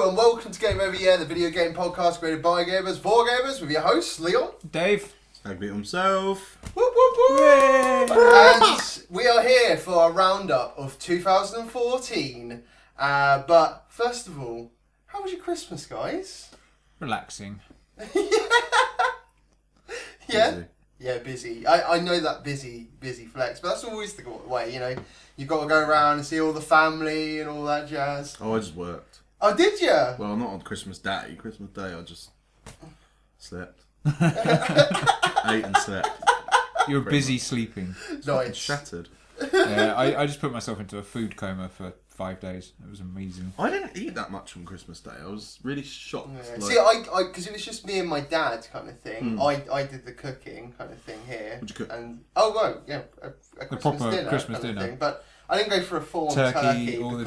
Hello and welcome to Game Over Yeah, the video game podcast created by gamers for gamers with your hosts, Leon, Dave, Hagby himself. whoop, whoop, whoop. And we are here for a roundup of 2014. But first of all, how was your Christmas, guys? relaxing. Yeah? Busy. Yeah, busy. I know that busy flex, but that's always the way, you know. You've got to go around and see all the family and all that jazz. Oh, I just worked. Oh, did you? Well, not on Christmas Day. Christmas Day, I just slept. Ate and slept. You were Pretty busy sleeping. Nice. Shattered. Yeah, I just put myself into a food coma for 5 days. It was amazing. I didn't eat that much on Christmas Day. I was really shocked. Yeah. Like, See, because it was just me and my dad kind of thing. I did the cooking kind of thing here. What'd you cook? And right, yeah, a Christmas proper dinner Christmas kind of dinner. thing. But I didn't go for a full Turkey, all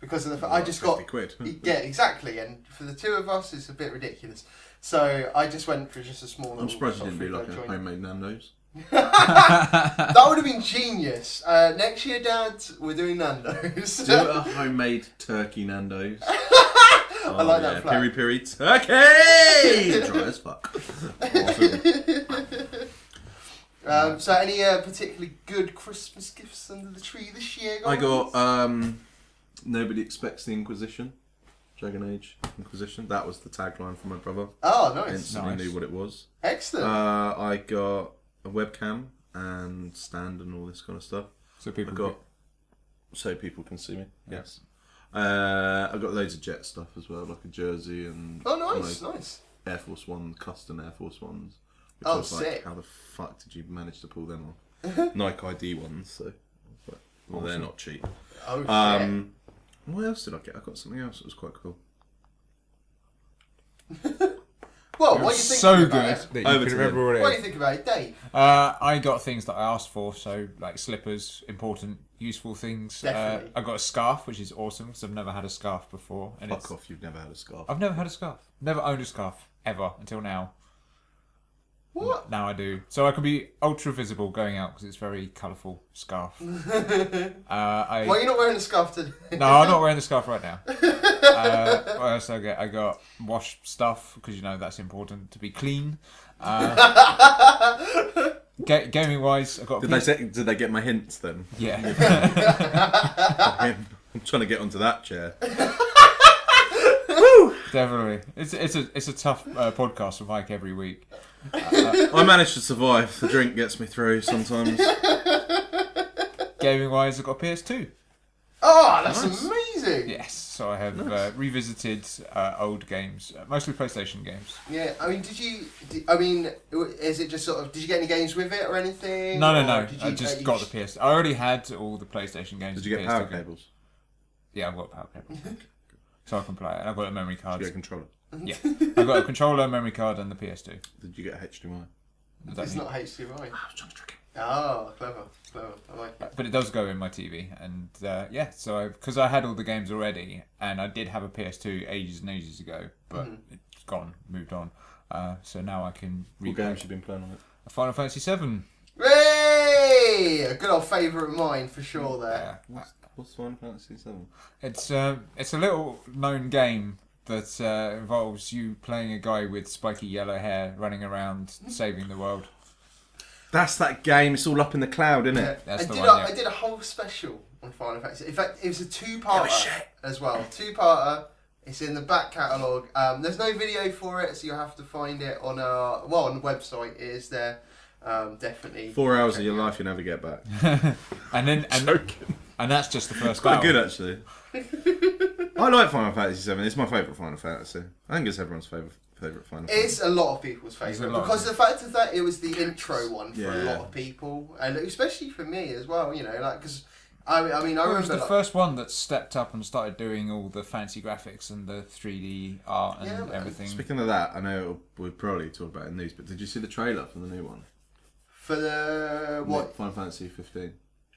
because of the I like just got 50 quid. yeah, exactly. And for the two of us, it's a bit ridiculous. So I just went for just a small. I'm surprised you didn't do like a joint. homemade Nando's. That would have been genius. Next year, Dad, we're doing Nando's. Do a homemade turkey Nando's. I like that flag. Piri piri turkey! Dry as fuck. Awesome. So any particularly good Christmas gifts under the tree this year, guys? I got Nobody Expects the Inquisition. Dragon Age Inquisition. That was the tagline for my brother. Oh, nice. Instantly Nice. knew what it was. Excellent. I got a webcam and stand and all this kind of stuff. So I people got so people can see me. Yes. I got loads of Jet stuff as well, like a jersey and Oh, nice, my nice. Air Force One, custom Air Force Ones. Which Oh, I was like, sick. how the fuck did you manage to pull them off? Nike ID ones, so well, they're not cheap. Oh, shit. What else did I get? I got something else that was quite cool. Well, It what was do you think so about good it? that you Over could to remember what it What do is. you think about it, Dave? I got things that I asked for, so like slippers, important, useful things. Definitely. I got a scarf, which is awesome because I've never had a scarf before, and Fuck off, you've never had a scarf. I've never had a scarf. Never owned a scarf ever until now. What? Now I do, so I can be ultra visible going out because it's very colourful scarf. Why are you not wearing a scarf today? No, I'm not wearing the scarf right now. What else did I get? I got wash stuff because you know that's important to be clean. Gaming wise, I got. Did they get my hints then? Yeah. I'm trying to get onto that chair. Definitely. It's a tough podcast for Mike every week. I managed to survive. The drink gets me through sometimes. Gaming wise, I got a PS2. Oh, that's Nice. amazing. Yes, so I have revisited old games, mostly PlayStation games. Yeah, I mean, is it just sort of, did you get any games with it or anything? No. Or did I you- just you got the PS. I already had all the PlayStation games. Did you and get power PS2 games. cables? Yeah, I've got power cables. So I can play it. And I've got a memory Did card. you get a controller? Yeah, I've got a controller, memory card, and the PS2. Did you get a HDMI? Does that It's mean- not HDMI. I was trying to trick him. Oh, clever. I like it. But it does go in my TV, and yeah. So because I had all the games already, and I did have a PS2 ages and ages ago, but it's gone, moved on. So now I can What replay games you been playing on it? Final Fantasy VII. Hey! A good old favourite of mine for sure there. What's Final Fantasy VII? It's a little known game that involves you playing a guy with spiky yellow hair running around saving the world. That's that game. It's all up in the cloud, isn't it? That's the did one, I, yeah. I did a whole special on Final Fantasy. In fact, it was a two-parter as well. Two-parter. It's in the back catalogue. There's no video for it, so you'll have to find it on on the website. It is there. Definitely. 4 hours of check your it out. life you never get back. and that's just the first Quite battle. good actually. I like Final Fantasy VII. It's my favourite Final Fantasy. I think it's everyone's favourite Final Fantasy. It's a lot of people's favourite because the fact of that it was the intro one for a Yeah. lot of people, and especially for me as well. You know, like because I mean I It remember was the like, first one that stepped up and started doing all the fancy graphics and the 3D art and Yeah, man. everything. Speaking of that, I know we'll probably talk about it in news, but did you see the trailer for the new one? for the what? Final Fantasy 15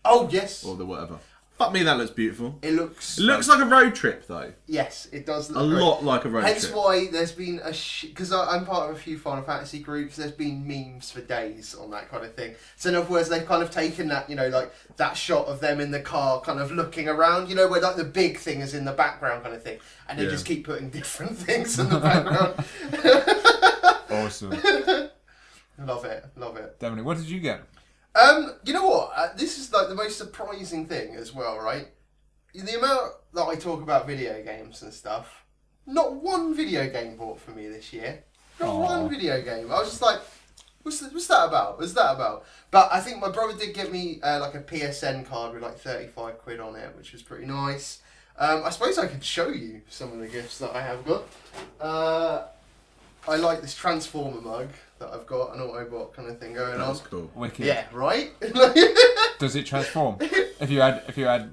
Oh yes. or the whatever. Fuck me, that looks beautiful. It looks. It looks like a road trip, though. Yes, it does look A great. lot like a road Hence trip. why there's been because I'm part of a few Final Fantasy groups. There's been memes for days on that kind of thing. So in other words, they've kind of taken that, like that shot of them in the car, kind of looking around. Where like the big thing is in the background, kind of thing, and they just keep putting different things in the background. Awesome. Love it. Dominic, what did you get? You know what? This is like the most surprising thing as well, right? The amount that I talk about video games and stuff, not one video game bought for me this year. Not one video game. I was just like, what's that about? What's that about? But I think my brother did get me like a PSN card with like 35 quid on it, which was pretty nice. I suppose I could show you some of the gifts that I have got. I like this Transformer mug that I've got, an Autobot kind of thing going on. That's cool. Wicked. Yeah, right? Does it transform? If you add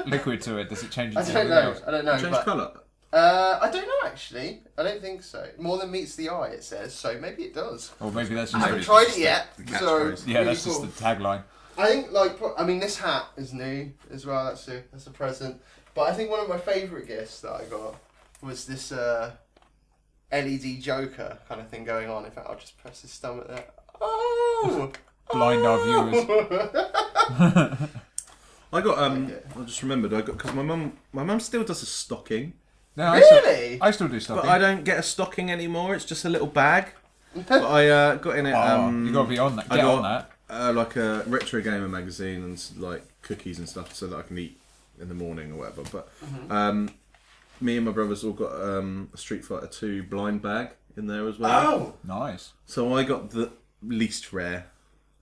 liquid to it, does it change I into don't something know. else? I don't know. Change but, colour. I don't know actually. I don't think so. More than meets the eye, it says. So maybe it does. Or maybe that's I just haven't tried it yet. the So catchphrase. yeah, really that's cool. just the tagline. I think this hat is new as well. That's a present. But I think one of my favourite gifts that I got was this LED Joker kind of thing going on. In fact, I'll just press his stomach there. Oh! Blind our viewers. I got I just remembered because my mum still does a stocking, No, Really? I still do but stocking. I don't get a stocking anymore. It's just a little bag. But I got in it. You gotta be on that. I Get got, on that. like a retro gamer magazine and like cookies and stuff, so that I can eat in the morning or whatever. But me and my brothers all got a Street Fighter 2 blind bag in there as well. Oh! Nice. So I got the least rare.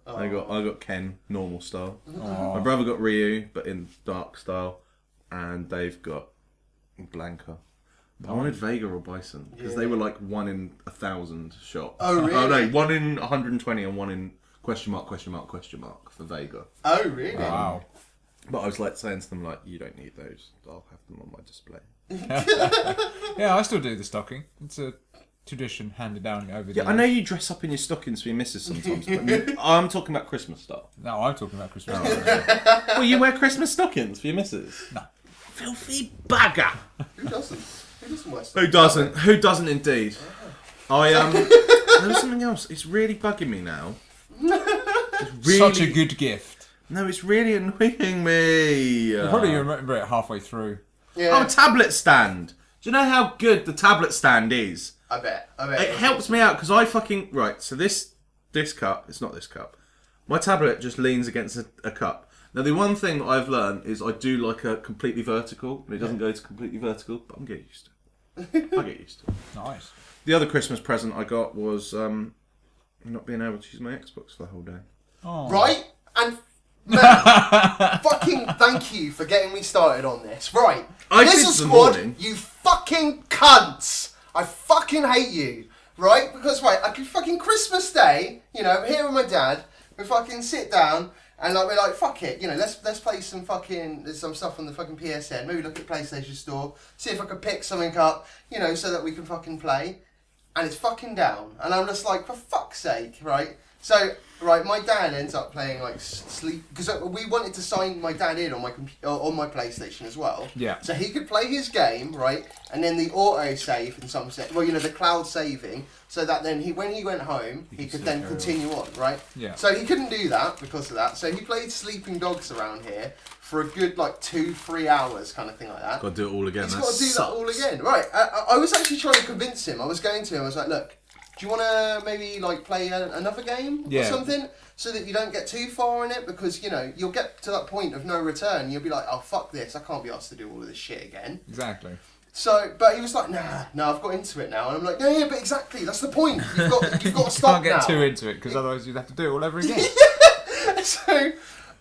Oh. I got Ken normal style. Oh. My brother got Ryu, but in dark style, and Dave got Blanca. But I wanted Vega or Bison because they were like 1 in 1,000 shot. Oh, really? Oh no, 1 in 120 and 1 in question mark for Vega. Oh, really? Wow. But I was like saying to them like, you don't need those. I'll have them on my display. Yeah, I still do the stocking. It's a tradition handed down over the Yeah, I years. know you dress up in your stockings for your missus sometimes, but I'm talking about Christmas style. No, I'm talking about Christmas. Well, you wear Christmas stockings for your missus? No. Filthy bagger. Who doesn't? Who doesn't wear Who doesn't? Who doesn't indeed? I there was something else. It's really bugging me now. It's really, Such a good gift. No, it's really annoying me. You'll probably remember it halfway through. Yeah. Oh, a tablet stand. Do you know how good the tablet stand is? I bet. It helps me out because I fucking right. So this cup, it's not this cup. My tablet just leans against a cup. Now the one thing that I've learned is I do like a completely vertical, and it doesn't go to completely vertical, but I'm getting used to it. I get used to it. Nice. The other Christmas present I got was not being able to use my Xbox for the whole day. Oh. Right? And man, fucking thank you for getting me started on this. Right. I Blizzard did the Squad, morning. you fucking cunts. I fucking hate you. Right? Because, right, I could fucking Christmas Day, here with my dad, we fucking sit down and like we're like, fuck it, let's play some stuff on the fucking PSN, maybe look at PlayStation Store, see if I could pick something up, so that we can fucking play. And it's fucking down. And I'm just like, for fuck's sake, right? So, right, my dad ends up playing like sleep because we wanted to sign my dad in on my on my PlayStation as well. Yeah. So he could play his game, right, and then the auto save in some sense. Well, the cloud saving, so that then when he went home, he could then continue on, right? Yeah. So he couldn't do that because of that. So he played Sleeping Dogs around here for a good like 2-3 hours, kind of thing like that. Got to do it all again. He's That got to do sucks. that all again, right? I was actually trying to convince him. I was going to him. I was like, look. Do you want to maybe like play another game or something so that you don't get too far in it? Because, you'll get to that point of no return. You'll be like, oh, fuck this. I can't be asked to do all of this shit again. Exactly. So, but he was like, nah, I've got into it now. And I'm like, yeah, but exactly. That's the point. You've got to stop Can't get now. too into it because otherwise you'd have to do it all over again. So...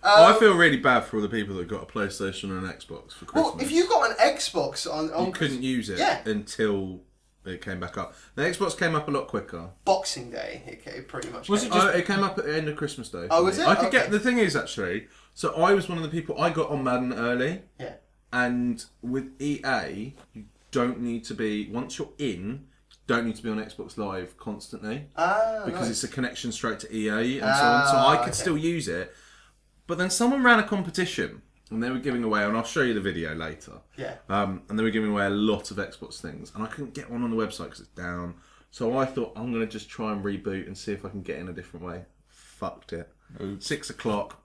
I feel really bad for all the people that got a PlayStation and an Xbox for Christmas. Well, if you got an Xbox on you couldn't use it until it came back up. The Xbox came up a lot quicker. Boxing Day, it pretty much Was came. it just- It came up at the end of Christmas Day. Oh, was it? I could Okay. get. The thing is, actually, so I was one of the people. I got on Madden early, Yeah. and with EA, you don't need to be once you're in. Don't need to be on Xbox Live constantly because Nice. it's a connection straight to EA and so on. So I could okay. still use it. But then someone ran a competition and they were giving away, and I'll show you the video later. Yeah. And they were giving away a lot of Xbox things, and I couldn't get one on the website because it's down. So I thought I'm gonna just try and reboot and see if I can get in a different way. Fucked it. Oops. 6 o'clock.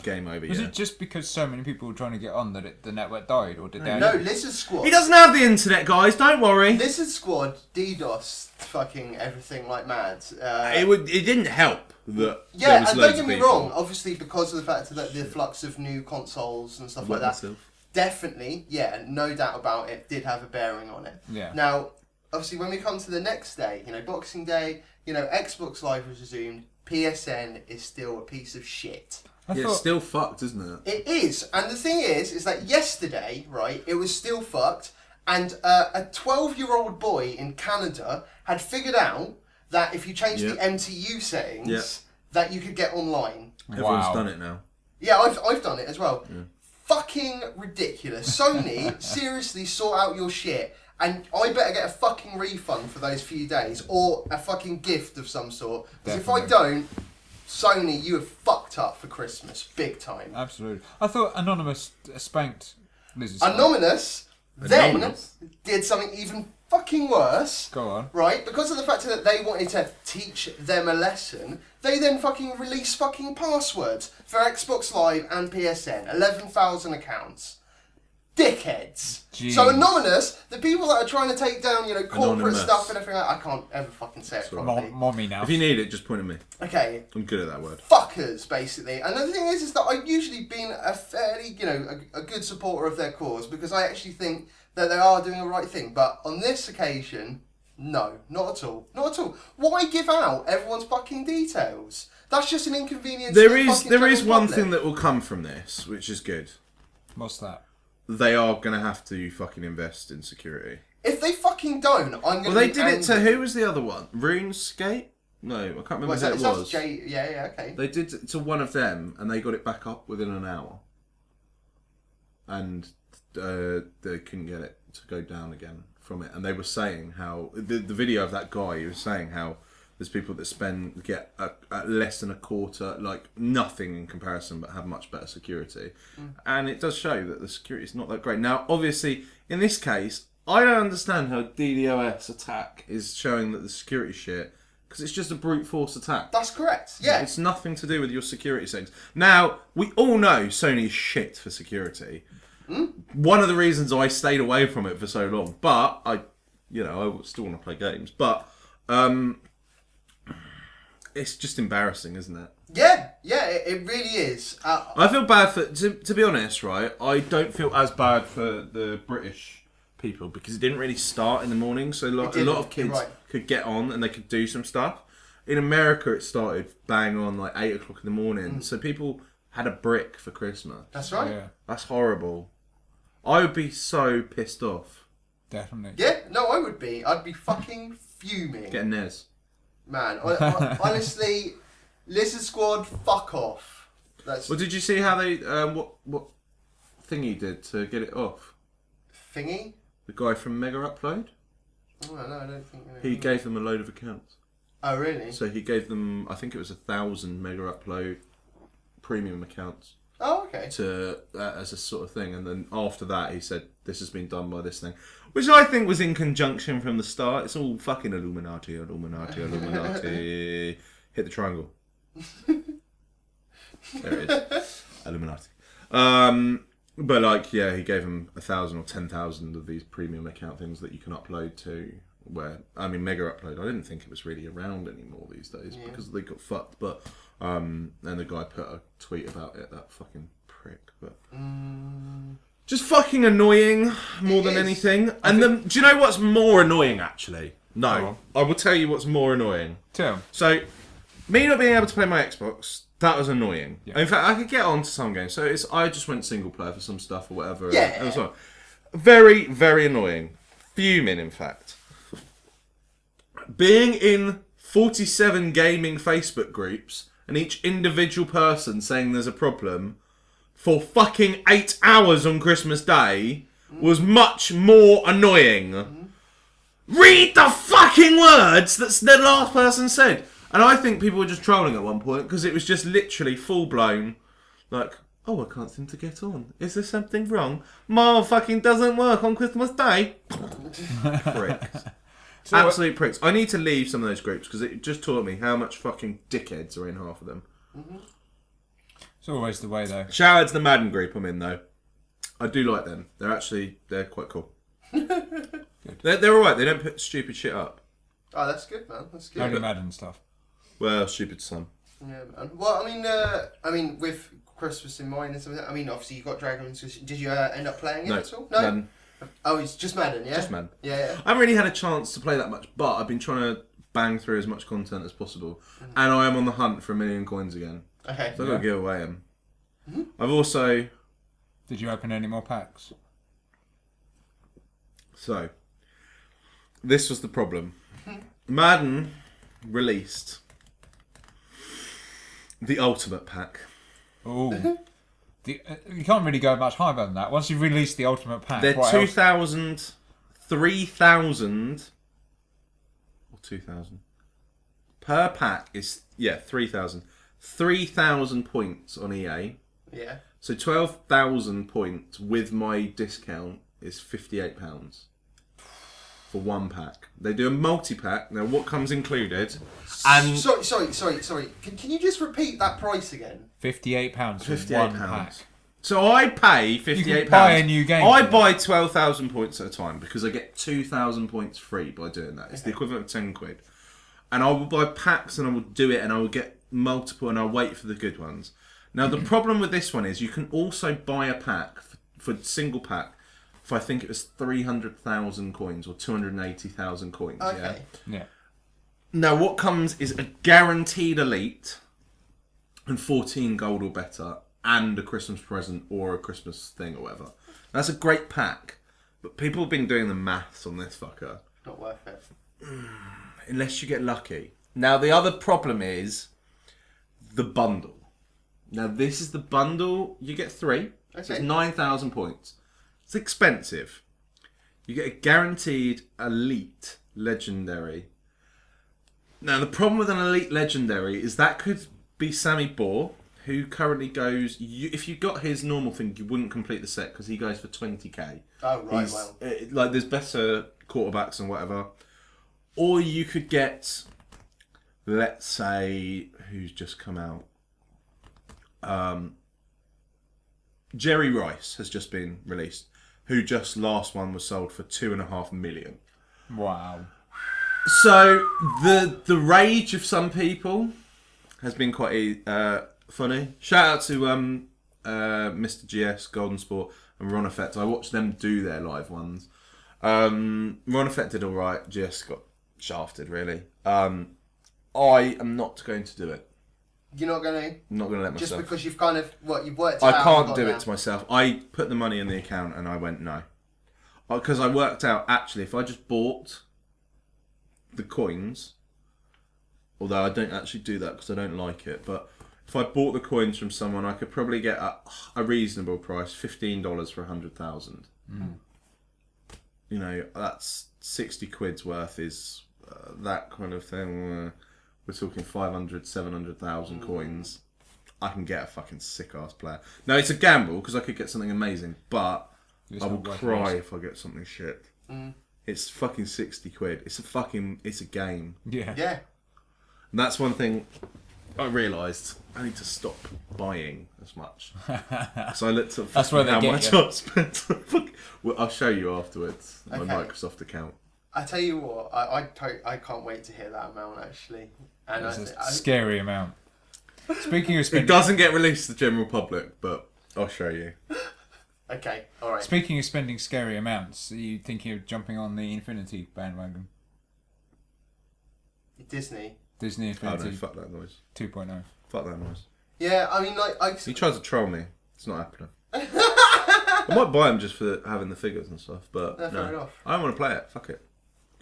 Game over. Was yeah. it just because so many people were trying to get on that the network died, or did they? No, Lizard Squad. He doesn't have the internet, guys. Don't worry. Lizard Squad DDoS fucking everything like mad. It didn't help that. Yeah, there was and loads don't of get me people. wrong. Obviously, because of the fact that the flux of new consoles and stuff like that, definitely, yeah, no doubt about it, did have a bearing on it. Yeah. Now, obviously, when we come to the next day, Boxing Day, Xbox Live was resumed. PSN is still a piece of shit. It's still fucked, isn't it? It is, and the thing is that yesterday, right, it was still fucked, and a 12-year-old boy in Canada had figured out that if you change the MTU settings, that you could get online. Everyone's done it now. Yeah, I've done it as well. Yeah. Fucking ridiculous. Sony, seriously, sort out your shit. And I better get a fucking refund for those few days, or a fucking gift of some sort. Because if I don't, Sony, you have fucked up for Christmas, big time. Absolutely. I thought Anonymous spanked Lizard Squad. Anonymous then did something even fucking worse. Go on. Right? Because of the fact that they wanted to teach them a lesson, they then fucking released fucking passwords for Xbox Live and PSN. 11,000 accounts. Dickheads. Jeez. So Anonymous, the people that are trying to take down, corporate Anonymous. stuff and everything like that, I can't ever fucking say it properly. Mommy now. If you need it, just point at me. Okay. I'm good at that word. Fuckers, basically. And the thing is that I've usually been a fairly, a good supporter of their cause because I actually think that they are doing the right thing. But on this occasion, no, not at all. Not at all. Why give out everyone's fucking details? That's just an inconvenience. There is one thing that will come from this, which is good. What's that? They are going to have to fucking invest in security. If they fucking don't, I'm going to. Well, they did it to who was the other one? RuneScape? No, I can't remember who it was. Yeah, okay. They did it to one of them, and they got it back up within an hour. And they couldn't get it to go down again from it. And they were saying how the video of that guy, he was saying how there's people that get at less than a quarter, like nothing in comparison, but have much better security. And it does show that the security is not that great. Now, obviously, in this case, I don't understand how DDoS attack is showing that the security shit, because it's just a brute force attack. That's correct. Yeah. It's nothing to do with your security settings. Now, we all know Sony's shit for security. One of the reasons I stayed away from it for so long, but I still want to play games, but it's just embarrassing, isn't it? Yeah, it really is. I feel bad for, to be honest, right? I don't feel as bad for the British people because it didn't really start in the morning, so a lot of kids could get on and they could do some stuff. In America, it started bang on like 8 o'clock in the morning, so people had a brick for Christmas. That's right. Yeah, That's horrible. I would be so pissed off. definitely. Yeah, no, I would be. I'd be fucking fuming. Get a NES. Man, honestly, Lizard Squad, fuck off. That's Well, did you see how they what thingy did to get it off? thingy. The guy from Mega Upload. Oh no, I don't think. He gave them a load of accounts. Oh really? So he gave them, I think it was 1,000 Mega Upload premium accounts Oh okay. to as a sort of thing, and then after that he said this has been done by this thing, which I think was in conjunction from the start. It's all fucking Illuminati. Hit the triangle. There it is. Illuminati. But like, yeah, he gave them 1,000 or 10,000 of these premium account things that you can upload to. Where Mega Upload, I didn't think it was really around anymore these days because they got fucked. But and the guy put a tweet about it. That fucking prick. But just fucking annoying more than anything. And then, do you know what's more annoying? Actually, no, I will tell you what's more annoying. Tell. So, me not being able to play my Xbox, that was annoying. Yeah. In fact, I could get on to some games. So I just went single player for some stuff or whatever. Yeah. It was fine. Very, very annoying. Fuming, in fact. Being in 47 gaming Facebook groups and each individual person saying there's a problem for fucking 8 hours on Christmas Day was much more annoying. Read the fucking words that the last person said. And I think people were just trolling at one point because it was just literally full blown, like, Oh, I can't seem to get on. Is there something wrong? Mine fucking doesn't work on Christmas Day. Pricks. Absolute pricks. I need to leave some of those groups because it just taught me how much fucking dickheads are in half of them. It's always the way, though. Shout out to the Madden group I'm in, though. I do like them. They're quite cool. They're alright. They don't put stupid shit up. Oh, that's good, man. That's good. Only Madden stuff. Well, stupid son. Yeah, man. Well, I mean, with Christmas in mind and something. I mean, obviously you got Dragons. Did you end up playing it at all? No. Madden. Oh, it's just Madden, yeah. Just Madden. Yeah. I haven't really had a chance to play that much, but I've been trying to bang through as much content as possible, and I am on the hunt for 1 million coins again. Okay. So I've got to give away them. I've also. Did you open any more packs? So, this was the problem. Madden released the Ultimate Pack. Oh. You can't really go much higher than that. Once you've released the Ultimate Pack, They're what 2,000, 3,000, or 2,000. Per pack is, 3,000. 3,000 points on EA. Yeah. So 12,000 points with my discount is £58 for one pack. They do a multi-pack. Now, what comes included? And Sorry. Can you just repeat that price again? £58 for £58. one pack. So I pay £58. You can buy a new game I for buy 12,000 points at a time because I get 2,000 points free by doing that. It's the equivalent of 10 quid. And I will buy packs and I will do it and I will get multiple and I'll wait for the good ones. Now, the problem with this one is you can also buy a pack for single pack for I think it was 300,000 coins or 280,000 coins. Okay. Yeah. Now, what comes is a guaranteed elite and 14 gold or better and a Christmas present or a Christmas thing or whatever. That's a great pack, but people have been doing the maths on this fucker. Not worth it. Unless you get lucky. Now, the other problem is the bundle. Now, this is the bundle. You get 3. So it's 9,000 points. It's expensive. You get a guaranteed elite legendary. Now, the problem with an elite legendary is that could be Sammy Bohr, who currently goes... if you got his normal thing, you wouldn't complete the set because he goes for 20k. Oh, right, well. Like, there's better quarterbacks and whatever. Or you could get, let's say, who's just come out? Jerry Rice has just been released, who just last one was sold for 2.5 million. Wow. So the rage of some people has been quite funny. Shout out to Mr. GS, Golden Sport, and Ron Effect. I watched them do their live ones. Ron Effect did all right. GS got shafted, really. I am not going to do it. You're not going to? I'm not going to let myself. Just because you've kind of, you've worked I out. can't do it to myself. I put the money in the account and I went, no. Because I worked out, actually, if I just bought the coins, although I don't actually do that because I don't like it, but if I bought the coins from someone, I could probably get a reasonable price, $15 for 100,000. You know, that's 60 quid's worth is that kind of thing. We're talking 500, 700,000 coins. I can get a fucking sick-ass player. Now, it's a gamble, because I could get something amazing, but I will cry if I get something shit. It's fucking 60 quid. It's a game. Yeah. Yeah. And that's one thing I realised. I need to stop buying as much. So I looked at That's where they how get much you. I spent. Well, I'll show you afterwards. My Okay. Microsoft account. I tell you what, I can't wait to hear that amount, actually. And It's a scary amount. Speaking of It spending, doesn't get released to the general public, but I'll show you. okay, alright. speaking of spending scary amounts, are you thinking of jumping on the Infinity bandwagon? Disney. Disney Oh no, Infinity fuck that noise. 2.0. Fuck that noise. Yeah, I mean, He tries to troll me. It's not happening. I might buy him just for having the figures and stuff, but No, fair enough. I don't want to play it. Fuck it.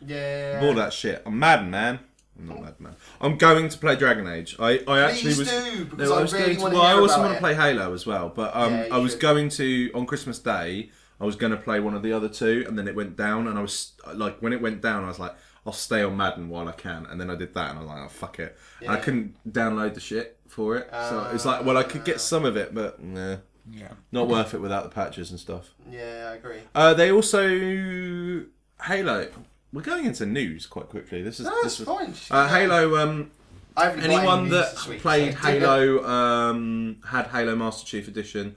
Yeah. All that shit. I'm Madden, man. I'm not Madden, man. I'm going to play Dragon Age. I actually Please was. do, because No, I was really going to. want to Well, I hear also about want to it. play Halo as well, but Yeah, you I was should. going to on Christmas Day. I was going to play one of the other two, and then it went down. And I was like, when it went down, I was like, I'll stay on Madden while I can. And then I did that, and I was like, oh fuck it. And I Yeah. couldn't download the shit for it, so it's like, well, I could get some of it, but nah. Yeah. Not worth it without the patches and stuff. Yeah, I agree. They also Halo. We're going into news quite quickly. This is That's fine. Halo. I haven't got Anyone any that news this week, played so- Halo, had Halo Master Chief Edition,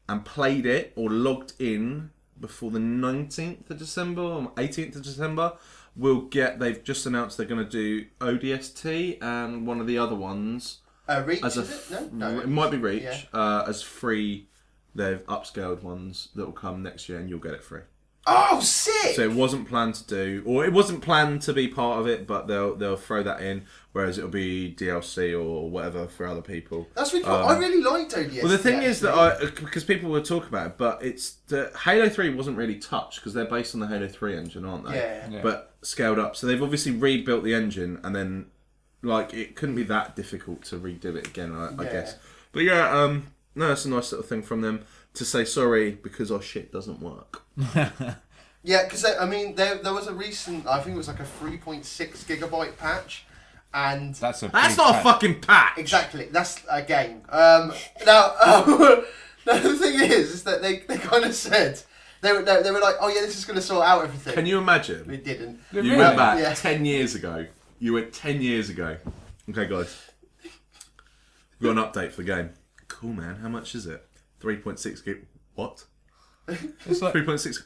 and played it or logged in before the 19th of December or 18th of December, will get. They've just announced they're going to do ODST and one of the other ones. Reach, As a is it? No. it might be Reach, Yeah. as free. They've upscaled ones that will come next year, and you'll get it free. Oh, sick! So it wasn't planned to do, or it wasn't planned to be part of it, but they'll throw that in. Whereas it'll be DLC or whatever for other people. That's really cool. I really liked ODST. Well, the thing is actually. that because people will talk about it, but it's the Halo 3 wasn't really touched because they're based on the Halo 3 engine, aren't they? Yeah. But scaled up. So they've obviously rebuilt the engine, and then like it couldn't be that difficult to redo it again, I guess. But yeah, no, it's a nice little thing from them to say sorry because our shit doesn't work. Yeah, because I mean, there was a recent, I think it was like a 3.6 gigabyte patch, and That's That's big not a patch. fucking patch. exactly, that's a game. Now, now the thing is that they kind of said they were like, oh yeah, this is going to sort out everything. Can you imagine? It didn't. You Really? went back Yeah. 10 years ago. You went 10 years ago. Okay, guys. We've got an update for the game. Cool, man. How much is it? 3.6 gig. What? It's like 3.6.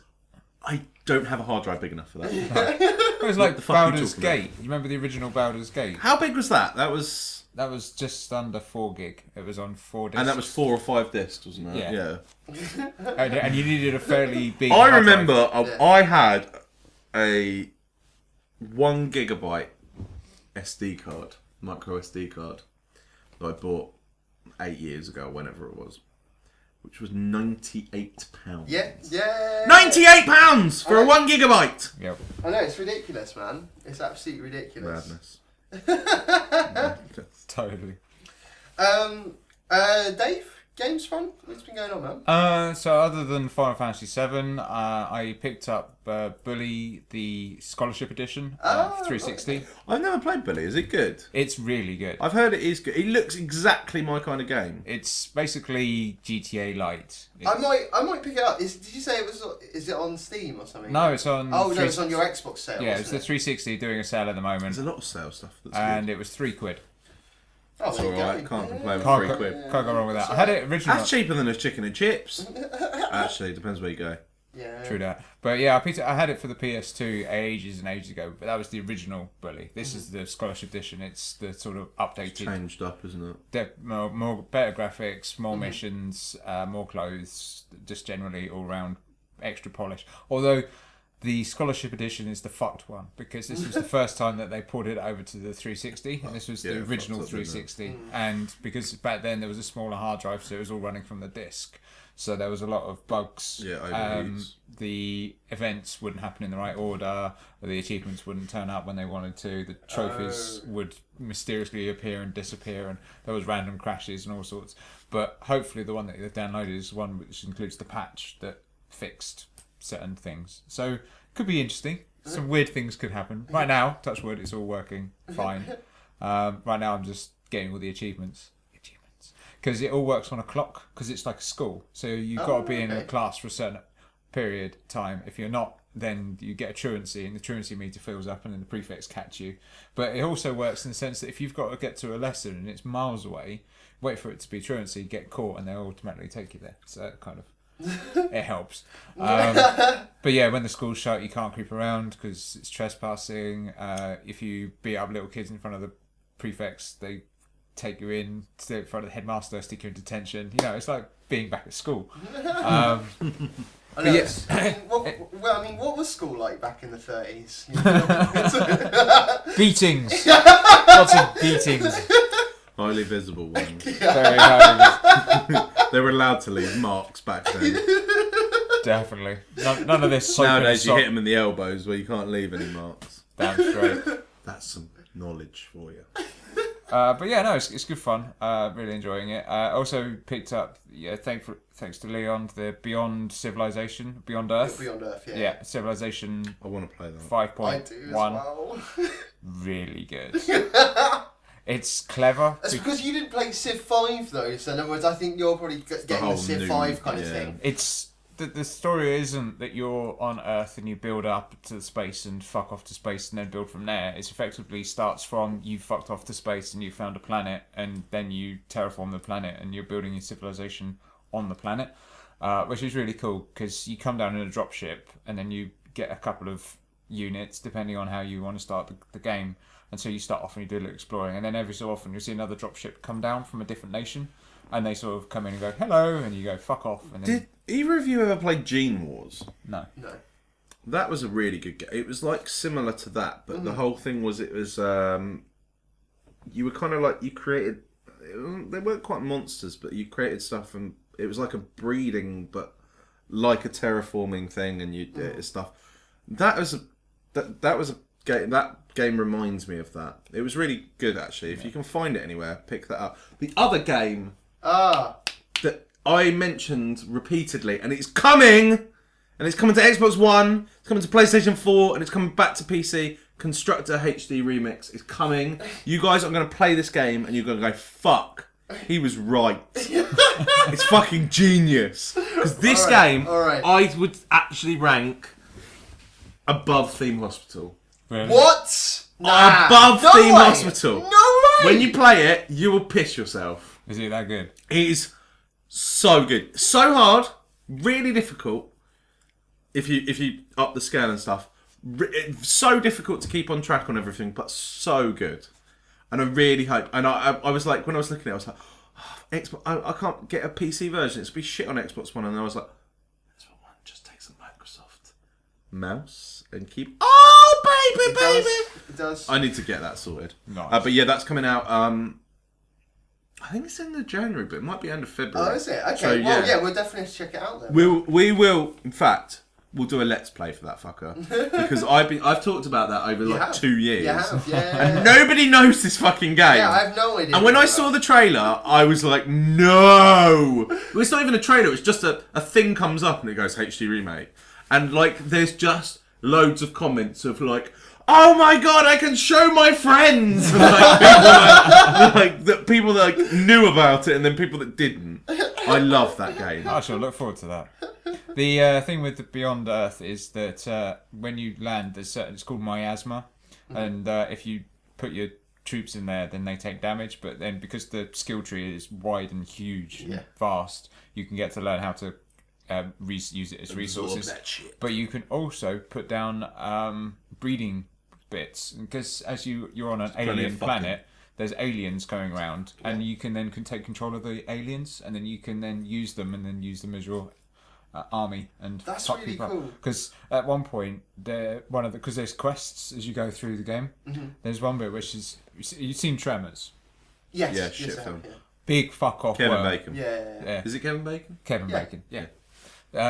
I don't have a hard drive big enough for that. it was like the fuck are you Baldur's talking about? Gate. You remember the original Baldur's Gate? How big was that? That was... That was just under 4 gig. It was on 4 discs. And that was 4 or 5 discs, wasn't it? Yeah. Yeah. and you needed a fairly big. I hard drive. remember Yeah. I had a 1 gigabyte SD card, micro SD card, that I bought 8 years ago, whenever it was, which was £98. Yeah. £98 for a 1 gigabyte. Yep. I know, it's ridiculous, man. It's absolutely ridiculous. Madness. Totally. Dave, games fun? What's been going on, man? So other than Final Fantasy VII, I picked up Bully, the Scholarship Edition, Oh, 360. I've never played Bully. Is it good? It's really good. I've heard it is good. It looks exactly my kind of game. It's basically GTA Lite. I might pick it up. Did you say it was? Is it on Steam or something? No, it's on. Oh no, it's on your Xbox sale. Yeah, it's wasn't the 360 doing a sale at the moment, There's a lot of sales stuff that's and good. it was £3. Oh, It's there you alright, go. can't complain with Can't £3 go, quid. can't go wrong with that. I had it originally. That's cheaper than a chicken and chips. Actually, depends where you go. Yeah. True that. But yeah, I had it for the PS2 ages and ages ago, but that was the original Bully. This is the Scholarship Edition. It's the sort of updated, Changed up, isn't it? more better graphics, more missions, more clothes, just generally all round extra polish. Although the Scholarship Edition is the fucked one because this was the first time that they ported it over to the 360, and this was Yeah, the original fucked up, isn't it? 360. And because back then there was a smaller hard drive, so it was all running from the disc. So there was a lot of bugs. Yeah, overheats. The events wouldn't happen in the right order. Or the achievements wouldn't turn up when they wanted to. The trophies would mysteriously appear and disappear, and there was random crashes and all sorts. But hopefully, the one that they downloaded is one which includes the patch that fixed certain things. So could be interesting. Some weird things could happen. Right now, touch wood, it's all working fine. Right now, I'm just getting all the achievements. Because it all works on a clock, because it's like a school. So you've got to be in a class for a certain period of time. If you're not, then you get a truancy, and the truancy meter fills up, and then the prefects catch you. But it also works in the sense that if you've got to get to a lesson and it's miles away, wait for it to be truancy, get caught, and they'll automatically take you there. So it kind of it helps. But yeah, when the school's shut, you can't creep around because it's trespassing. If you beat up little kids in front of the prefects, they take you in front of the headmaster, stick you in detention. You know, it's like being back at school. I know. yes. I mean, what was school like back in the 30s? Beatings. Lots of beatings. Highly visible ones. Very highly. They were allowed to leave marks back then. Definitely. None of this soap Nowadays, in you a hit sock. them in the elbows where you can't leave any marks. Damn straight. That's some knowledge for you. But yeah, no, it's good fun. Really enjoying it. Also picked up, thanks to Leon, the Beyond Civilization, Beyond Earth. Beyond Earth, yeah. Yeah, Civilization I want to play that. 5.1. I do as well. Really good. It's clever. That's because you didn't play Civ 5 though, so in other words, I think you're probably getting the whole Civ new- 5 kind of yeah. thing. It's the story isn't that you're on Earth and you build up to space and fuck off to space and then build from there. It's effectively starts from you fucked off to space and you found a planet and then you terraform the planet and you're building your civilization on the planet, which is really cool because you come down in a dropship and then you get a couple of units depending on how you want to start the game. And so you start off and you do a little exploring, and then every so often you'll see another dropship come down from a different nation, and they sort of come in and go hello, and you go fuck off. And then Did either of you ever play Gene Wars? no. No. That was a really good game. It was like similar to that, but the whole thing was you were kind of like you created. They weren't quite monsters, but you created stuff, and it was like a breeding, but like a terraforming thing, and you did stuff. That was a game. That game reminds me of that. It was really good actually. If you can find it anywhere, pick that up. The other game that I mentioned repeatedly, and it's coming, and it's coming to Xbox One, it's coming to PlayStation 4, and it's coming back to PC. Constructor HD Remix is coming. You guys are going to play this game, and you're going to go, fuck, he was right. It's fucking genius. Because this game, I would actually rank above Theme Hospital. Really? What? Above no Theme way. Hospital. No way! When you play it, you will piss yourself. Is it that good? It is so good. So hard. Really difficult. If you up the scale and stuff. So difficult to keep on track on everything, but so good. And I really hope. And I was like, when I was looking at it, I was like, oh, Xbox, I can't get a PC version. It's be shit on Xbox One. And I was like, Xbox One just takes a Microsoft mouse and keep. Oh baby. It does. I need to get that sorted. Nice. But yeah, that's coming out. I think it's end of January, but it might be end of February. Oh, is it? Okay. So, Well, yeah, we'll definitely check it out then. We will. In fact, we'll do a let's play for that fucker because I've talked about that over like 2 years. You have, yeah. And nobody knows this fucking game. Yeah, I have no idea. And when I saw the trailer, I was like, no! Well, it's not even a trailer, it's just a thing comes up and it goes HD Remake. And like, there's just loads of comments of like, oh my god, I can show my friends! And, people that knew about it and then people that didn't. I love that game. I shall look forward to that. The thing with the Beyond Earth is that when you land, it's called miasma, and if you put your troops in there, then they take damage. But then because the skill tree is wide and huge and vast, you can get to learn how to use it as resources. But you can also put down breeding bits, because as you're on an alien planet, there's aliens going around, and you can then take control of the aliens, and then you can then use them as your army and That's fuck really people cool. Because at one point, because there's quests as you go through the game. There's one bit which is you've seen Tremors. Yes. Yeah, yes, shit I have, film. yeah. Big fuck off. Kevin worm. Bacon. Yeah. Is it Kevin Bacon? Kevin Yeah. Bacon. Yeah.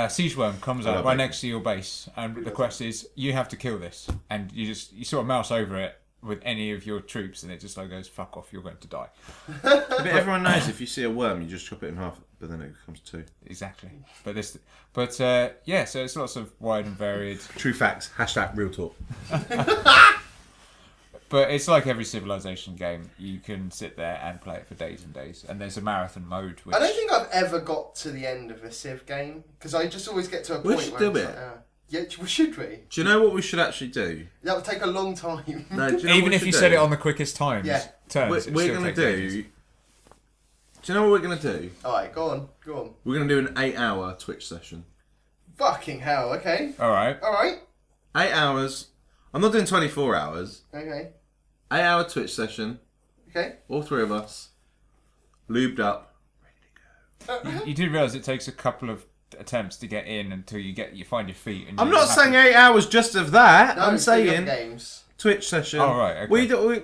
Siege worm comes up right next to your base, and the quest is you have to kill this, and you sort of mouse over it with any of your troops, and it just like goes fuck off, you're going to die. But everyone knows if you see a worm, you just chop it in half, but then it becomes two. Exactly. But yeah, so it's lots of wide and varied. True facts. # real talk. But it's like every Civilization game. You can sit there and play it for days and days. And there's a marathon mode. Which... I don't think I've ever got to the end of a Civ game because I just always get to a We point should where do I'm it. like, yeah, should we? Do you know what we should actually do? That would take a long time. No, do you know Even what we if you should set do? it on the quickest times, Yeah. turns, We're going to do... Do you know what we're going to do? Alright, go on. We're going to do an 8-hour Twitch session. Fucking hell, okay. Alright. 8 hours. I'm not doing 24 hours. Okay. 8-hour Twitch session. Okay. All three of us. Lubed up. You do realise it takes a couple of attempts to get in until you find your feet. And I'm you not have saying to- 8 hours just of that. No, I'm it's big saying games. Twitch session. Oh, right, okay. We gonna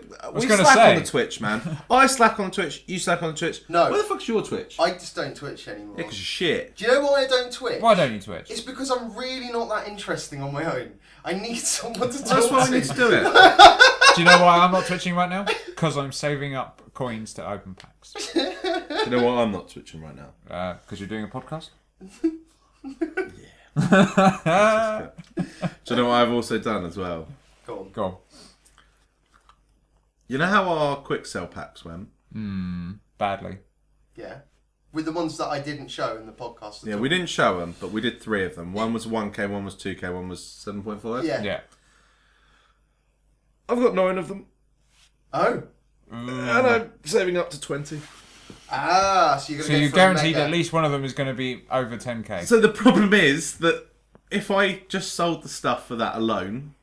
slack say. on the Twitch, man. I slack on the Twitch. You slack on the Twitch. No. Where the fuck's your Twitch? I just don't Twitch anymore. Yeah, 'cause you're shit. Do you know why I don't Twitch? Why don't you Twitch? It's because I'm really not that interesting on my own. I need someone to talk That's why to. we need to do it. Do you know why I'm not twitching right now? Because I'm saving up coins to open packs. Do you know what? I'm not twitching right now. Because you're doing a podcast? Do you know what I've also done as well? Go on. Go on. You know how our quick sell packs went? Badly. Yeah. With the ones that I didn't show in the podcast. Yeah, we didn't show them, but we did 3 of them. One was 1K, one was 2K, one was 7.5. Yeah. Yeah. I've got 9 of them. Oh. And I'm saving up to 20. Ah, so you're So going to you're guaranteed at least one of them is going to be over 10k. So the problem is that if I just sold the stuff for that alone,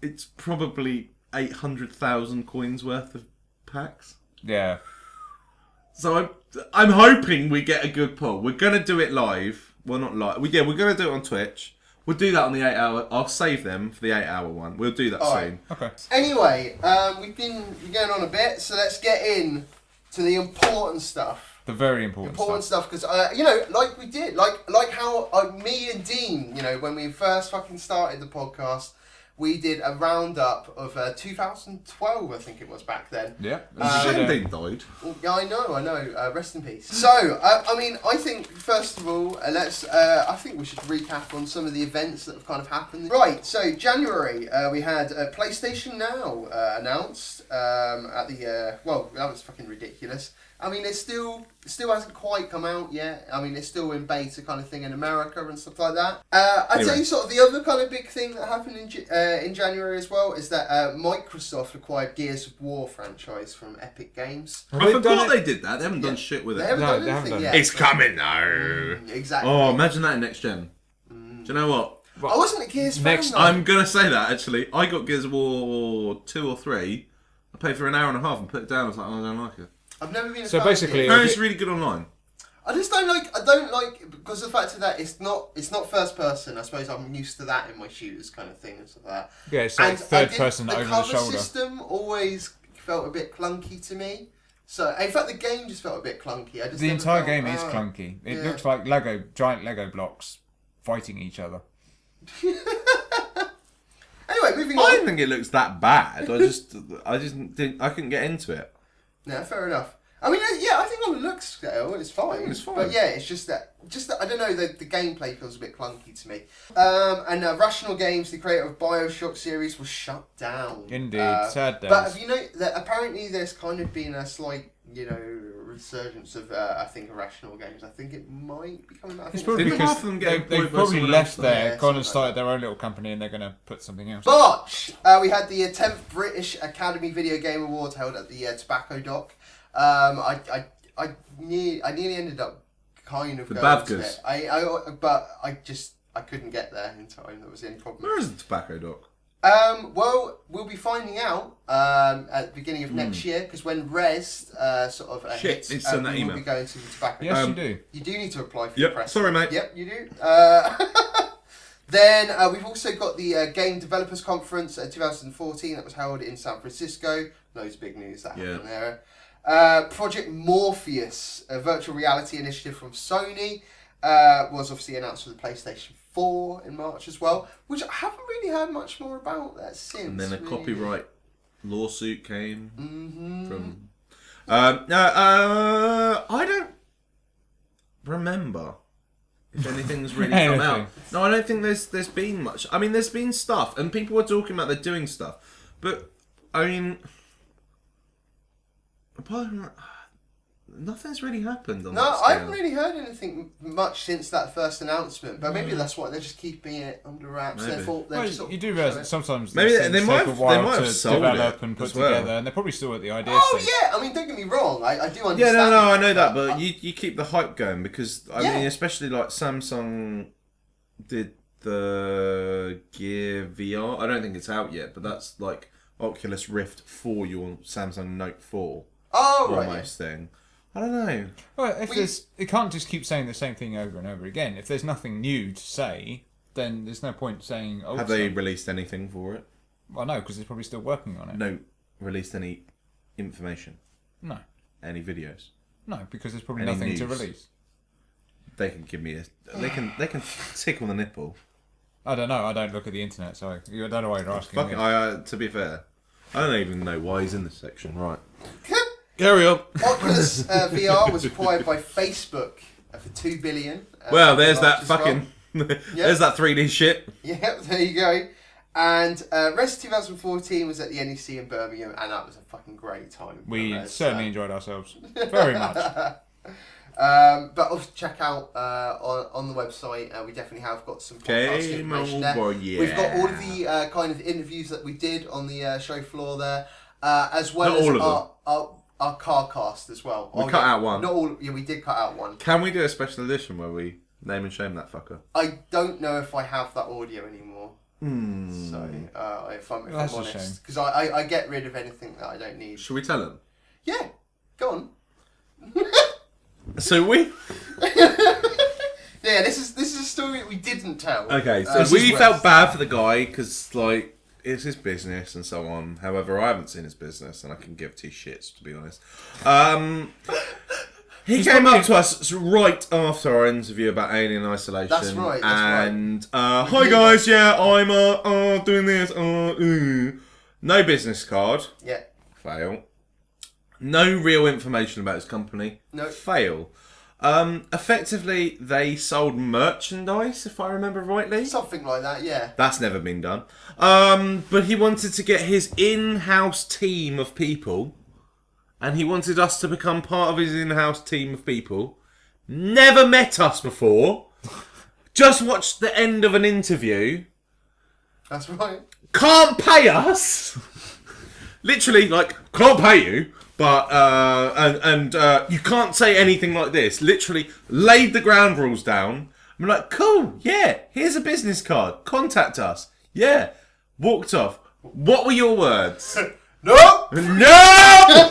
it's probably 800,000 coins worth of packs. Yeah. So I'm hoping we get a good pull. We're going to do it live. Well, not live. We're going to do it on Twitch. We'll do that on the 8 hour. I'll save them for the 8 hour one. We'll do that All soon. Okay. Anyway, we've been going on a bit, so let's get in to the important stuff. The very important Stuff, because like we did, like how me and Dean, when we first fucking started the podcast, we did a roundup of 2012, I think it was back then. Yeah. Shame they died. Yeah, I know. Rest in peace. So, I think first of all, I think we should recap on some of the events that have kind of happened. Right. So January, we had PlayStation Now announced at the. Well, that was fucking ridiculous. I mean, it still hasn't quite come out yet. I mean, it's still in beta kind of thing in America and stuff like that. I'd say sort of the other kind of big thing that happened in January as well is that Microsoft acquired Gears of War franchise from Epic Games. I forgot they did that. They haven't done shit with They it. haven't done they haven't anything done yet. It's coming now. Exactly. Oh, imagine that in next gen. Do you know what? I wasn't a Gears fan. Next- though. I'm going to say that, actually. I got Gears of War 2 or 3. I paid for an hour and a half and put it down. I was like, oh, I don't like it. I've never been a So fan of basically- Gears. Apparently it's really good online. I just don't like because of the fact of that it's not first person. I suppose I'm used to that in my shooters kind of thing and stuff like that. Yeah, it's like third person the over the cover shoulder. system always felt a bit clunky to me. So in fact the game just felt a bit clunky. I just The never entire felt, game is clunky. It yeah. looks like giant Lego blocks fighting each other. Anyway, moving I on. didn't think it looks that bad. I just I couldn't get into it. Yeah, fair enough. I mean, yeah, I think on the look scale, it's fine. It's fine. But yeah, it's just that I don't know, the gameplay feels a bit clunky to me. And Rational Games, the creator of BioShock series, was shut down. Indeed, sad days. But that apparently there's kind of been a slight, resurgence of, I think, Rational Games. I think it might be coming back. It's probably Didn't because half of them get they've employed by probably someone left else, though? there, Yeah, gone and something started like their own little company, and they're going to put something else. But we had the 10th British Academy Video Game Awards held at the Tobacco Dock. I nearly ended up kind of The going to Bavkas. it. But I couldn't get there in time. That was the only problem. Where is the tobacco dock? Well, we'll be finding out at the beginning of next year because when Res sort of Shit, hits, need to send that we will email. be going to the Tobacco Yes, Dock. you do. You do need to apply for Yep, the press. sorry, mate. Yep, you do. Then we've also got the Game Developers Conference 2014 that was held in San Francisco. Loads of big news that happened there. Project Morpheus, a virtual reality initiative from Sony, was obviously announced for the PlayStation 4 in March as well, which I haven't really heard much more about that since. And then a really. copyright lawsuit came from. I don't remember if anything's really come out. Anything. No, I don't think there's been much. I mean, there's been stuff, and people are talking about they're doing stuff, but I mean, apart from that, nothing's really happened on No, that I scale. haven't really heard anything much since that first announcement, but maybe that's why they're just keeping it under wraps. Maybe. Therefore, they're Well, just sort of you do realise that showing- sometimes Maybe these they things might take a have- they while might have to sold develop it and put as well. together, and they're probably still at the idea Oh stage. yeah, I mean, don't get me wrong, I do understand. Yeah, no, I know that, but but you keep the hype going because I Yeah. mean, especially like Samsung did the Gear VR. I don't think it's out yet, but that's like Oculus Rift for your Samsung Note 4 oh right. almost thing. I don't know. Well, if it can't just keep saying the same thing over and over again. If there's nothing new to say, then there's no point saying. Oh, Have they released anything for it? Well, no, because they're probably still working on it. No, released any information, No, any videos. no, because there's probably Any nothing to news? release. They can give me a. They can tickle the nipple. I don't know. I don't look at the internet, so I don't know why you're asking Fuck me. it. To be fair, I don't even know why he's in this section. Right. Carry on. Oculus VR was acquired by Facebook for $2 billion. Well, there's March that as well. fucking. There's that 3D shit. Yep, there you go. And Res 2014 was at the NEC in Birmingham, and that was a fucking great time. We Res, certainly enjoyed ourselves very much. But also check out on the website. We definitely have got some podcast Game information there. over, yeah. We've got all of the kind of interviews that we did on the show floor there, as well Not as all of our car cast as well. We cut out one. Not all. Yeah, we did cut out one. Can we do a special edition where we name and shame that fucker? I don't know if I have that audio anymore. So if I'm That's a honest, shame. because I get rid of anything that I don't need. Should we tell him? Yeah, go on. So we... Yeah, this is a story that we didn't tell. Okay, so This we is felt Wes. bad for the guy because, like, it's his business and so on. However, I haven't seen his business and I can give two shits, to be honest. He came up to us right after our interview about Alien Isolation. That's right, that's and, hi guys, yeah, I'm doing this. No business card. Yeah. Fail. No real information about his company. No. Fail. Effectively, they sold merchandise, if I remember rightly. Something like that, yeah. That's never been done. But he wanted to get his in-house team of people, and he wanted us to become part of his in-house team of people. Never met us before. Just watched the end of an interview. That's right. Can't pay us. Literally, like, can't pay you. But, you can't say anything like this. Literally laid the ground rules down. I'm like, cool, yeah, here's a business card. Contact us. Yeah. Walked off. What were your words? No! No!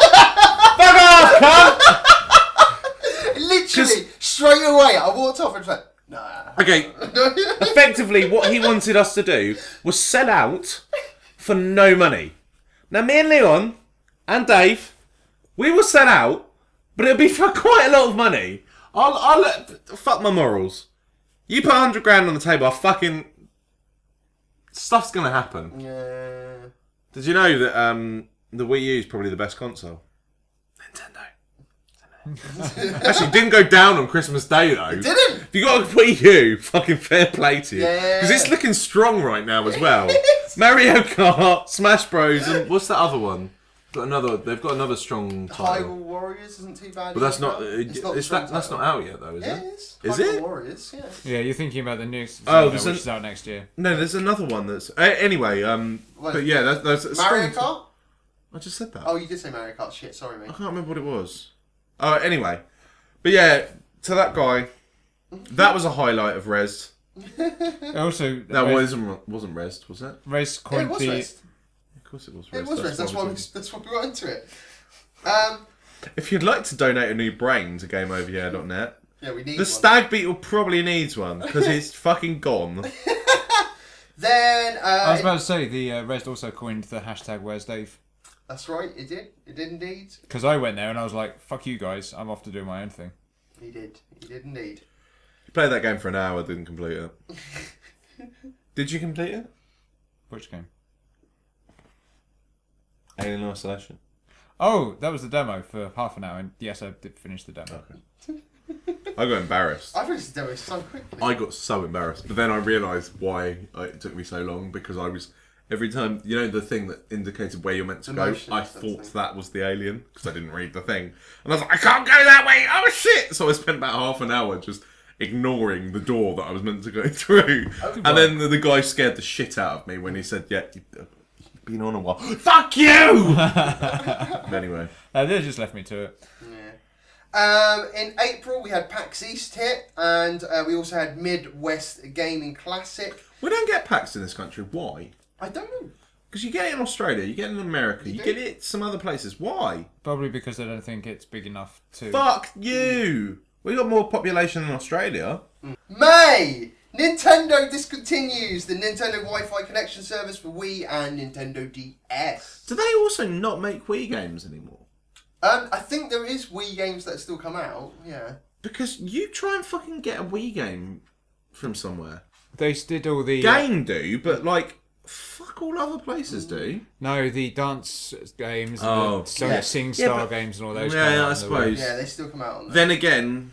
Fuck off, cunt! Literally, straight away, I walked off and went, nah. Okay, effectively, what he wanted us to do was sell out for no money. Now, me and Leon and Dave, we will sell out, but it'll be for quite a lot of money. Fuck my morals. You put 100 grand on the table, I'll fucking... Stuff's gonna happen. Yeah. Did you know that the Wii U is probably the best console? Nintendo. Actually, it didn't go down on Christmas Day though. It didn't! If you got a Wii U, fucking fair play to you. Yeah. Because it's looking strong right now as well. Mario Kart, Smash Bros, and what's that other one? They've got another strong title. Hyrule Warriors isn't too bad. But that's not. either. That's not out yet though, is Yeah, it? it is. Is Hyrule it? Warriors, yeah. Yeah, you're thinking about the next Oh, Zelda, there's which an- is out next year. No, there's another one that's. Anyway, but yeah, that's a Mario strong- Kart? I just said that. Oh, you did say Mario Kart. Shit, sorry, mate. I can't remember what it was. Anyway. But yeah, to that guy, that was a highlight of Res. Also, That wasn't Res, was it? Res Yeah, coined it was the. Rest. Of course it was It Res. was Rest. That's why we got into it. If you'd like to donate a new brain to GameOverHere.net, Yeah, we need the one. Stag Beetle probably needs one, because it's fucking gone. Then, I was about to say the Res also coined the hashtag Where's Dave, that's right, it did. It did indeed. because I went there and I was like, "Fuck you guys, I'm off to do my own thing." He did. He did indeed. You played that game for an hour, didn't complete it. Did you complete it? Which game? Alien Isolation. Oh, that was the demo for half an hour, and yes, I did finish the demo. I got embarrassed. I finished the demo so quickly. I got so embarrassed. But then I realised why it took me so long, because I was... Every time, you know, the thing that indicated where you're meant to go, Emotions, I that thought thing. that was the alien, because I didn't read the thing. And I was like, I can't go that way! Oh, shit! So I spent about half an hour just ignoring the door that I was meant to go through. And then the guy scared the shit out of me when he said, yeah, you've been on a while. Fuck you! But anyway. They just left me to it. Yeah. In April, we had PAX East hit, and we also had Midwest Gaming Classic. We don't get PAX in this country. Why? I don't know. Because you get it in Australia, you get it in America, you do? get it some other places. Why? Probably because I don't think it's big enough to. Fuck you! We got more population than Australia. May! Nintendo discontinues the Nintendo Wi-Fi connection service for Wii and Nintendo DS. Do they also not make Wii games anymore? I think there is Wii games that still come out, yeah. Because you try and fucking get a Wii game from somewhere. They did all the Game do, but like, fuck all other places do. no, the dance games, Oh. the Sonic Yeah. SingStar but- games, and all those. Yeah, come out I on the suppose. Yeah, they still come out on there. Then again,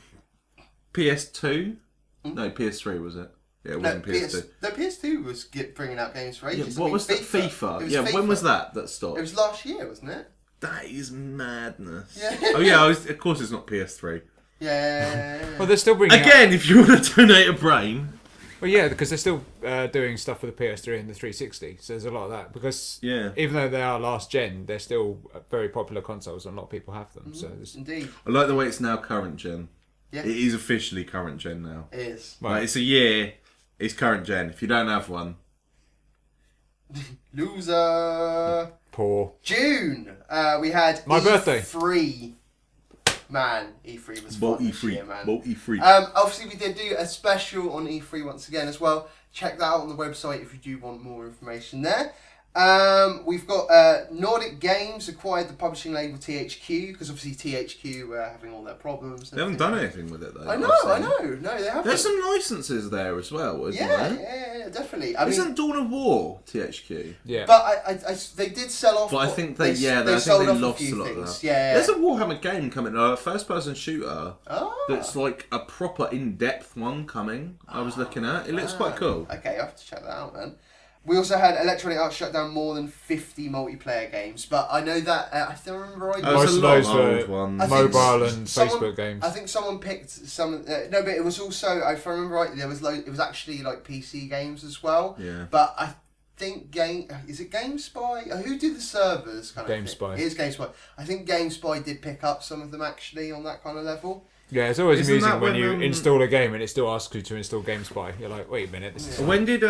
PS2? No, PS3 was it? Yeah, it wasn't PS2. No, PS2 was bringing out games for Yeah, ages. what was that? FIFA. It was Yeah, FIFA. when was that stopped? It was last year, wasn't it? That is madness. Yeah. Oh yeah, of course it's not PS3. Yeah. Well, they're still bringing out... Again, if you want to donate a brain. Well, yeah, because they're still doing stuff with the PS3 and the 360, so there's a lot of that. Because even though they are last gen, they're still very popular consoles, and a lot of people have them. So Indeed. I like the way it's now current gen. Yeah. It is officially current gen now. It is. Like, it's a year, it's current gen. If you don't have one... Loser. poor. June. We had My birthday. E3. Man, E3 was fun this year, man. E3. Obviously, we did do a special on E3 once again as well. Check that out on the website if you do want more information there. We've got Nordic Games acquired the publishing label THQ because obviously THQ were having all their problems. They haven't done anything with it though. I know. No, they haven't. There's some licenses there as well, isn't there? Yeah, definitely. Isn't Dawn of War THQ? Yeah. But I they did sell off. But I think they lost sold a off lot few of things. that. Yeah. There's a Warhammer game coming, a first-person shooter. Oh. That's like a proper in-depth one coming. I was looking at. It looks quite cool. Okay, I have to check that out, man. We also had Electronic Arts shut down more than 50 multiplayer games, but I know that I still remember right. Most of those were ones. mobile and Facebook games. I think someone picked some. No, but it was also, if I remember right, there was it was actually like PC games as well. Yeah. But I think is it GameSpy? Who did the servers? GameSpy. It is GameSpy. I think GameSpy did pick up some of them actually on that kind of level. Yeah, it's always Isn't amusing that when when, you install a game and it still asks you to install GameSpy. You're like, wait a minute, this is... When did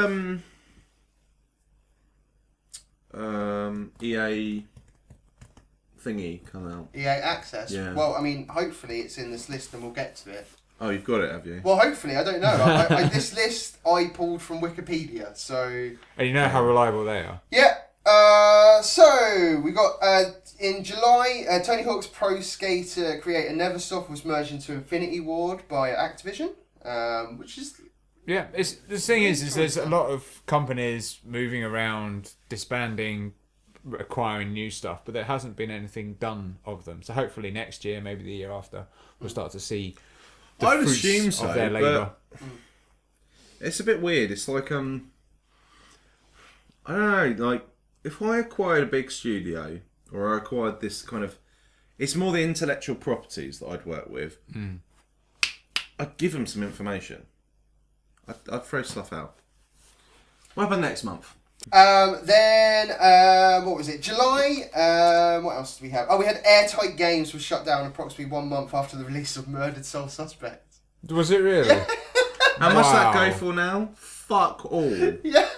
EA thingy come out? EA Access. Yeah. Well, I mean, hopefully it's in this list and we'll get to it. Oh, you've got it, have you? Well, hopefully, I don't know. This list I pulled from Wikipedia, so... And you know how reliable they are. Yeah. So, we got, in July, Tony Hawk's Pro Skater creator Neversoft was merged into Infinity Ward by Activision, which is... Yeah, it's the thing is there's a lot of companies moving around, disbanding, acquiring new stuff, but there hasn't been anything done of them. So hopefully next year, maybe the year after, we'll start to see the I'd fruits assume so, of their labour. It's a bit weird. It's like I don't know, like if I acquired a big studio or I acquired this kind of, it's more the intellectual properties that I'd work with. I'd give them some information. I'd throw stuff out. What happened next month? Then, what was it? July, what else did we have? Oh, we had Airtight Games was shut down approximately 1 month after the release of Murdered Soul Suspect. Was it really? How much that go for now? Fuck all. Yeah.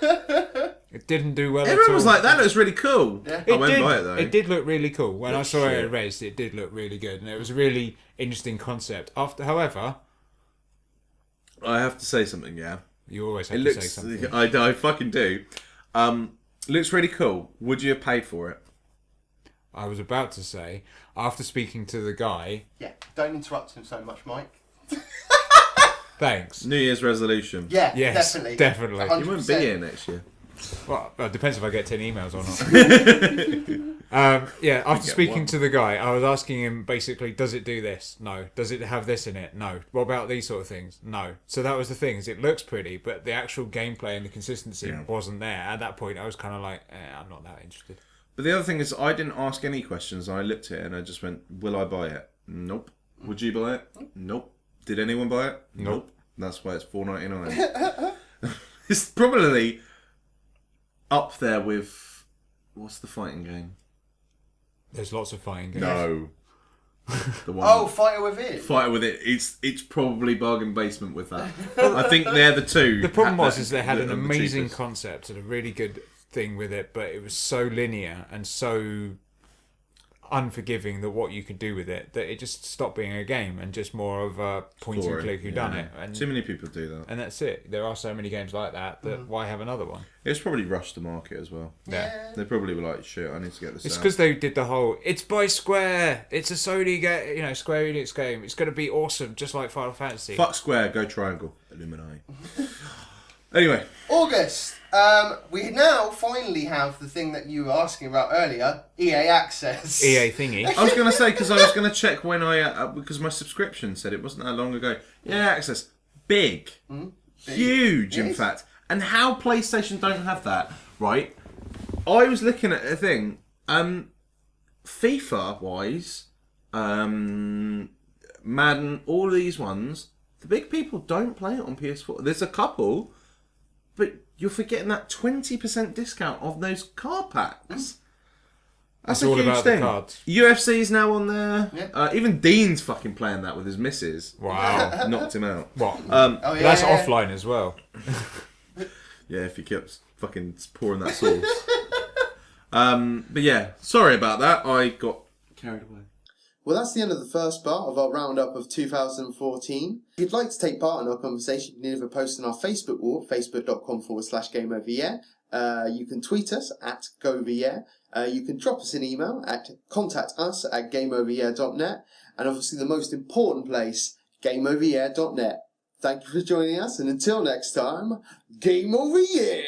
It didn't do well at all. Everyone was like, that looks really cool. Yeah. I went by it though. It did look really cool. When I saw it shit. at Race, it did look really good. And it was a really interesting concept. However... I have to say something, yeah. You always have It to say looks. something. I fucking do. Looks really cool. Would you have paid for it? I was about to say, after speaking to the guy... Yeah, don't interrupt him so much, Mike. Thanks. New Year's resolution. Yeah, Yes, definitely. definitely. 100%. You won't be here next year. Well, it depends if I get 10 emails or not. Yeah, after get speaking one. to the guy, I was asking him basically, does it do this? No. Does it have this in it? No. What about these sort of things? No. So that was the thing, is it looks pretty, but the actual gameplay and the consistency wasn't there. At that point, I was kind of like, I'm not that interested. But the other thing is, I didn't ask any questions. I looked at it and I just went, will I buy it? Nope. Would you buy it? Nope. Did anyone buy it? Nope. That's why it's $4.99. It's probably up there with, what's the fighting game? There's lots of fighting games. No. The one. Oh, Fighter Within. Fighter with it. It's probably bargain basement with that. I think they're the two. The problem was they had that an are the amazing cheapest. concept and a really good thing with it, but it was so linear and so unforgiving that what you could do with it, that it just stopped being a game and just more of a point and click who done it. And too many people do that. And that's it. There are so many games like that why have another one? It's probably rushed the market as well. Yeah. They probably were like, shit, I need to get this It's out. because they did the whole, it's by Square, it's a Sony game, Square Enix game, it's going to be awesome, just like Final Fantasy. Fuck Square, go Triangle. Illuminati. Anyway. August. We now finally have the thing that you were asking about earlier, EA Access. EA thingy. I was going to say, because I was going to check when because my subscription said it wasn't that long ago. Yeah, Access. Big. Huge, in fact. And how PlayStation don't have that, right? I was looking at a thing. FIFA-wise, Madden, all these ones, the big people don't play it on PS4. There's a couple, but you're forgetting that 20% discount of those card packs. That's It's all a huge about the thing. cards. UFC's now on there. Yeah. Even Dean's fucking playing that with his missus. Wow. Knocked him out. What? Oh, But yeah, that's yeah. offline as well. Yeah, if he kept fucking pouring that sauce. But yeah, sorry about that. I got carried away. Well, that's the end of the first part of our roundup of 2014. If you'd like to take part in our conversation, you can either post on our Facebook wall, facebook.com/GameOverYear. You can tweet us at GoVyear. You can drop us an email at contactus@gameoveryear.net. And obviously the most important place, gameoveryear.net. Thank you for joining us, and until next time, Game Over Year!